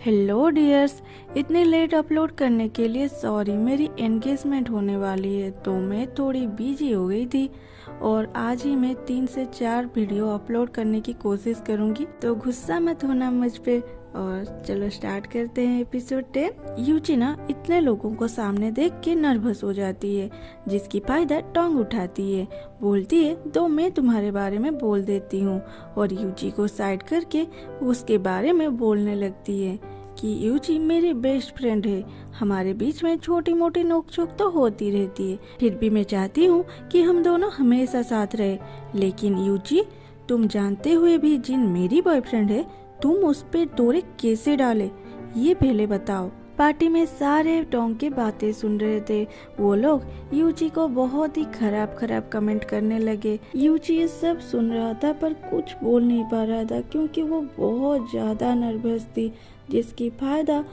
Hello dears, इतनी late upload करने के लिए सॉरी। मेरी एंगेजमेंट होने वाली है तो मैं थोड़ी बिजी हो गई थी और आज ही मैं 3 से 4 वीडियो अपलोड करने की कोशिश करूंगी, तो गुस्सा मत होना मुझ पे। और चलो स्टार्ट करते हैं एपिसोड 10। यूची ना इतने लोगों को सामने देख के नर्वस हो जाती है, जिसकी फायदा टोंग उठाती है। बोलती है तो मैं तुम्हारे बारे में बोल देती हूँ, और यूची को साइड करके उसके बारे में बोलने लगती है कि यूची मेरी बेस्ट फ्रेंड है, हमारे बीच में छोटी मोटी नोकझोंक तो होती रहती है, फिर भी मैं चाहती हूँ कि हम दोनों हमेशा साथ रहे। लेकिन यूची, तुम जानते हुए भी जिन मेरी बॉयफ्रेंड है, तुम उस पे डोरे कैसे डाले, ये पहले बताओ। पार्टी में सारे टोंग की बातें सुन रहे थे। वो लोग यूची को बहुत ही खराब कमेंट करने लगे। यूची ये सब सुन रहा था पर कुछ बोल नहीं पा रहा था क्योंकि वो बहुत ज्यादा नर्वस थी, जिसकी फायदा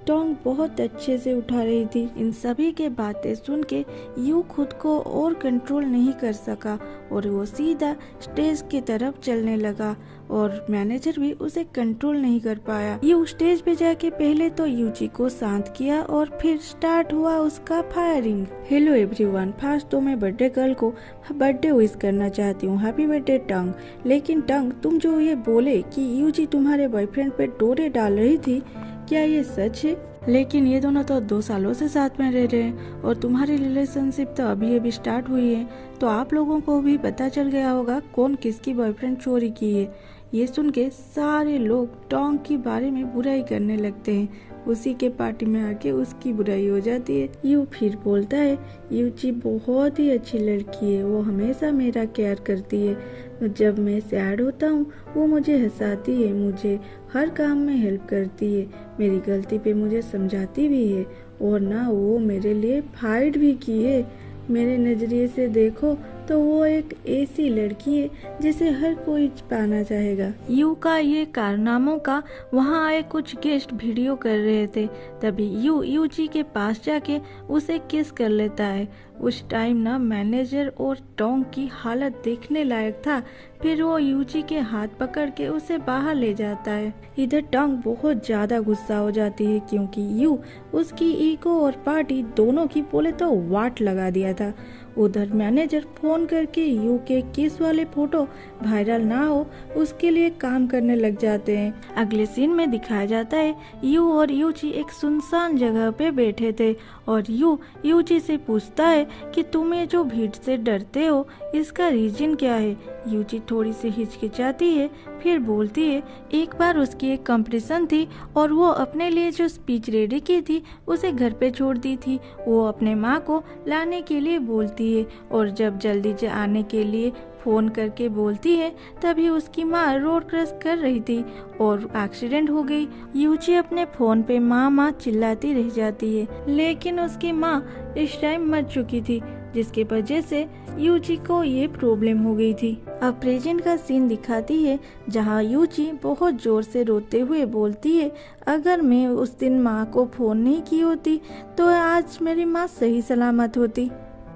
टोंग बहुत अच्छे से उठा रही थी। इन सभी के बातें सुन के यू खुद को और कंट्रोल नहीं कर सका और वो सीधा स्टेज की तरफ चलने लगा, और मैनेजर भी उसे कंट्रोल नहीं कर पाया। यू स्टेज पे जाके पहले तो यूची को शांत किया और फिर स्टार्ट हुआ उसका फायरिंग। हेलो एवरीवन, फर्स्ट तो मैं बर्थडे गर्ल को बर्थडे विश करना चाहती हूँ, हैप्पी बर्थडे टंग। लेकिन टंग, तुम जो ये बोले कि यूची तुम्हारे बॉयफ्रेंड पे डोरे डाल रही थी, क्या ये सच है? लेकिन ये दोनों तो 2 सालों से साथ में रह रहे हैं और तुम्हारी रिलेशनशिप तो अभी अभी स्टार्ट हुई है, तो आप लोगों को भी पता चल गया होगा कौन किसकी बॉयफ्रेंड चोरी की है। ये सुन के सारे लोग टोंग के बारे में बुराई करने लगते हैं। उसी के पार्टी में आके उसकी बुराई हो जाती है। यू फिर बोलता है, यूची बहुत ही अच्छी लड़की है, वो हमेशा मेरा केयर करती है। जब मैं सैड होता हूँ वो मुझे हंसाती है, मुझे हर काम में हेल्प करती है, मेरी गलती पे मुझे समझाती भी है, और ना वो मेरे लिए फाइट भी की है। मेरे नजरिए से देखो तो वो एक ऐसी लड़की है जिसे हर कोई पाना चाहेगा। यू का ये कारनामों का वहाँ आए कुछ गेस्ट वीडियो कर रहे थे, तभी यूची के पास जाके उसे किस कर लेता है। उस टाइम ना मैनेजर और टोंग की हालत देखने लायक था। फिर वो यूची के हाथ पकड़ के उसे बाहर ले जाता है। इधर टोंग बहुत ज्यादा गुस्सा हो जाती है क्योंकि यू उसकी ईगो और पार्टी दोनों की बोले तो वाट लगा दिया था। उधर मैनेजर फोन करके यू के किस वाले फोटो वायरल ना हो उसके लिए काम करने लग जाते हैं। अगले सीन में दिखाया जाता है यू और यूची एक सुनसान जगह पे बैठे थे और यूची से पूछता है कि तुम्हें जो भीड़ से डरते हो इसका रीजन क्या है। यूची थोड़ी सी हिचकिचाती है, फिर बोलती है एक बार उसकी एक कंपटीशन थी और वो अपने लिए जो स्पीच रेडी की थी उसे घर पे छोड़ दी थी। वो अपने माँ को लाने के लिए बोलती है और जब जल्दी से आने के लिए फोन करके बोलती है तभी उसकी माँ रोड क्रॉस कर रही थी और एक्सीडेंट हो गई। यूची अपने फोन पे माँ चिल्लाती रह जाती है, लेकिन उसकी माँ इस टाइम मर चुकी थी, जिसकी वजह से यूची को ये प्रॉब्लम हो गई थी। अब प्रेजेंट का सीन दिखाती है जहाँ यूची बहुत जोर से रोते हुए बोलती है, अगर मैं उस दिन माँ को फोन नहीं की होती तो आज मेरी माँ सही सलामत होती।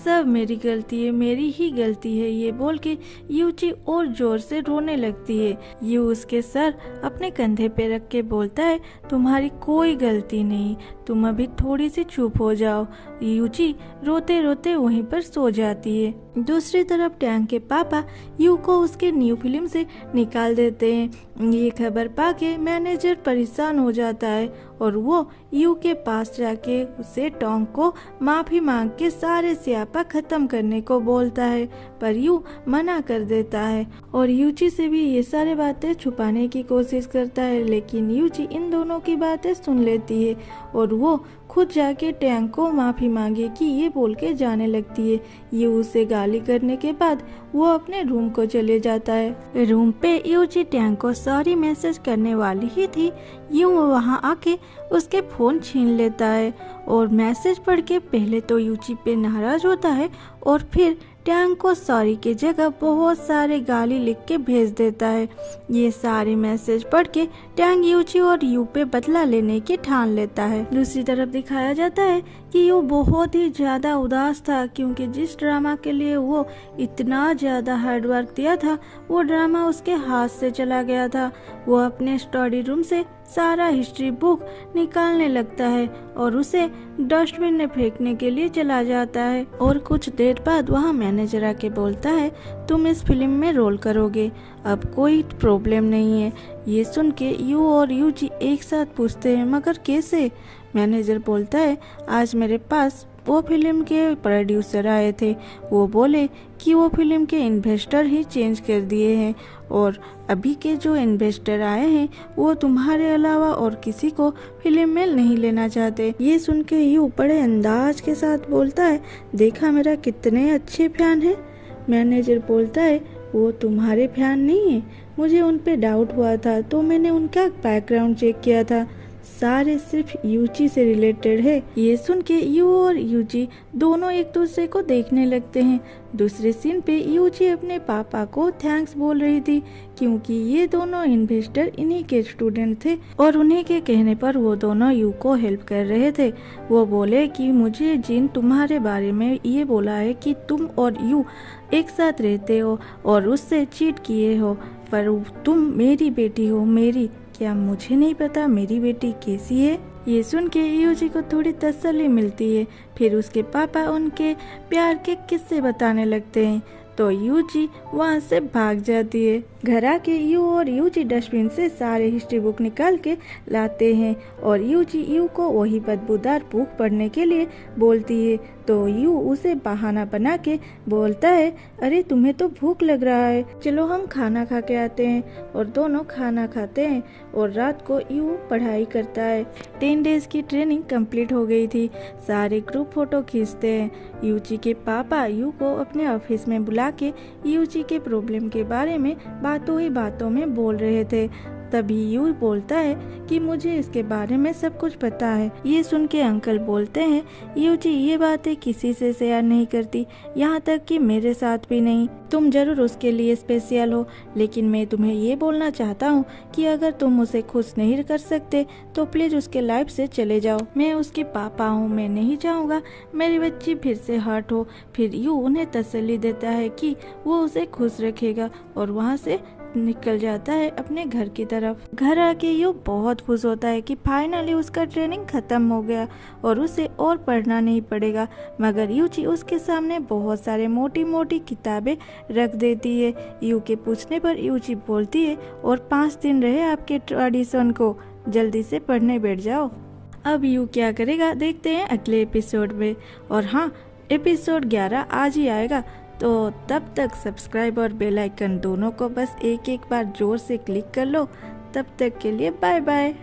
सब मेरी गलती है, मेरी ही गलती है, ये बोल के यूची और जोर से रोने लगती है। यू उसके सर अपने कंधे पे रख के बोलता है, तुम्हारी कोई गलती नहीं, तुम अभी थोड़ी सी चुप हो जाओ। यूची रोते रोते वहीं पर सो जाती है। दूसरी तरफ टैंग के पापा यू को उसके न्यू फिल्म से निकाल देते हैं। ये खबर पाके मैनेजर परेशान हो जाता है और वो यू के पास जाके उसे टोंग को माफी मांग के सारे स्यापा खत्म करने को बोलता है, पर यू मना कर देता है और यूची से भी ये सारे बातें छुपाने की कोशिश करता है। लेकिन यूची इन दोनों की बातें सुन लेती है और वो खुद जाके टैंग को माफी मांगे कि ये बोल के जाने लगती है। ये उसे गाली करने के बाद वो अपने रूम को चले जाता है। रूम पे यूची टैंग को सॉरी मैसेज करने वाली ही थी, यूं वहां आके उसके फोन छीन लेता है और मैसेज पढ़ के पहले तो यूची पे नाराज होता है और फिर टैंग को सॉरी की जगह बहुत सारे गाली लिख के भेज देता है। ये सारे मैसेज पढ़ के टैंग यूची और यू पे बदला लेने की ठान लेता है। दूसरी तरफ दिखाया जाता है कि यू बहुत ही ज्यादा उदास था क्योंकि जिस ड्रामा के लिए वो इतना ज्यादा हार्ड वर्क दिया था वो ड्रामा उसके हाथ से चला गया था। वो अपने स्टडी रूम से सारा हिस्ट्री बुक निकालने लगता है और उसे डस्टबिन में फेंकने के लिए चला जाता है। और कुछ देर बाद वहाँ मैनेजर आके बोलता है, तुम इस फिल्म में रोल करोगे, अब कोई प्रॉब्लम नहीं है। ये सुन के यू और यूजी एक साथ पूछते हैं, मगर कैसे? मैनेजर बोलता है, आज मेरे पास वो फिल्म के प्रोड्यूसर आए थे, वो बोले कि वो फिल्म के इन्वेस्टर ही चेंज कर दिए हैं और अभी के जो इन्वेस्टर आए हैं वो तुम्हारे अलावा और किसी को फिल्म में नहीं लेना चाहते। ये सुन के यू बड़े अंदाज के साथ बोलता है, देखा मेरा कितने अच्छे फैन हैं। मैनेजर बोलता है, वो तुम्हारे फैन नहीं है, मुझे उन पे डाउट हुआ था तो मैंने उनका बैकग्राउंड चेक किया था, सारे सिर्फ यूजी से रिलेटेड है। ये सुन के यू और यूजी दोनों एक दूसरे को देखने लगते हैं। दूसरे सीन पे यूजी अपने पापा को थैंक्स बोल रही थी क्योंकि ये दोनों इन्वेस्टर इन्हीं के स्टूडेंट थे और उन्हीं के कहने पर वो दोनों यू को हेल्प कर रहे थे। वो बोले कि मुझे जिन तुम्हारे बारे में ये बोला है कि तुम और यू एक साथ रहते हो और उससे चीट किए हो, पर तुम मेरी बेटी हो। मेरी क्या मुझे नहीं पता मेरी बेटी कैसी है? ये सुन के यूजी को थोड़ी तसल्ली मिलती है। फिर उसके पापा उनके प्यार के किस्से बताने लगते हैं तो यूजी वहाँ से भाग जाती है। घर आके यू और यूजी डस्टबिन से सारे हिस्ट्री बुक निकाल के लाते हैं और यूजी यू को वही बदबूदार बुक पढ़ने के लिए बोलती है तो यू उसे बहाना बना के बोलता है, अरे तुम्हें तो भूख लग रहा है, चलो हम खाना खा के आते हैं। और दोनों खाना खाते हैं और रात को यू पढ़ाई करता है। 10 डेज की ट्रेनिंग कंप्लीट हो गई थी। सारे ग्रुप फोटो खींचते हैं। यूजी के पापा यू को अपने ऑफिस में बुला के यूजी के प्रॉब्लम के बारे में बातों ही बातों में बोल रहे थे। तभी यू बोलता है कि मुझे इसके बारे में सब कुछ पता है। ये सुन के अंकल बोलते हैं, यूजी ये बातें किसी से शेयर नहीं करती, यहाँ तक कि मेरे साथ भी नहीं। तुम जरूर उसके लिए स्पेशल हो, लेकिन मैं तुम्हें ये बोलना चाहता हूँ कि अगर तुम उसे खुश नहीं कर सकते तो प्लीज उसके लाइफ से चले जाओ। मैं उसके पापा हूँ, मैं नहीं चाहूँगा मेरी बच्ची फिर से हर्ट हो। फिर यू उन्हें तसल्ली देता है कि वो उसे खुश रखेगा और वहाँ से निकल जाता है अपने घर की तरफ। घर आके यू बहुत खुश होता है कि फाइनली उसका ट्रेनिंग खत्म हो गया और उसे और पढ़ना नहीं पड़ेगा। मगर यूजी उसके सामने बहुत सारे मोटी मोटी किताबें रख देती है। यू के पूछने पर यूजी बोलती है, और 5 दिन रहे आपके ऑडिशन को, जल्दी से पढ़ने बैठ जाओ। अब यू क्या करेगा देखते हैं अगले एपिसोड में। और हाँ, एपिसोड 11 आज ही आएगा, तो तब तक सब्सक्राइब और बेल आइकन दोनों को बस एक बार जोर से क्लिक कर लो। तब तक के लिए बाय बाय।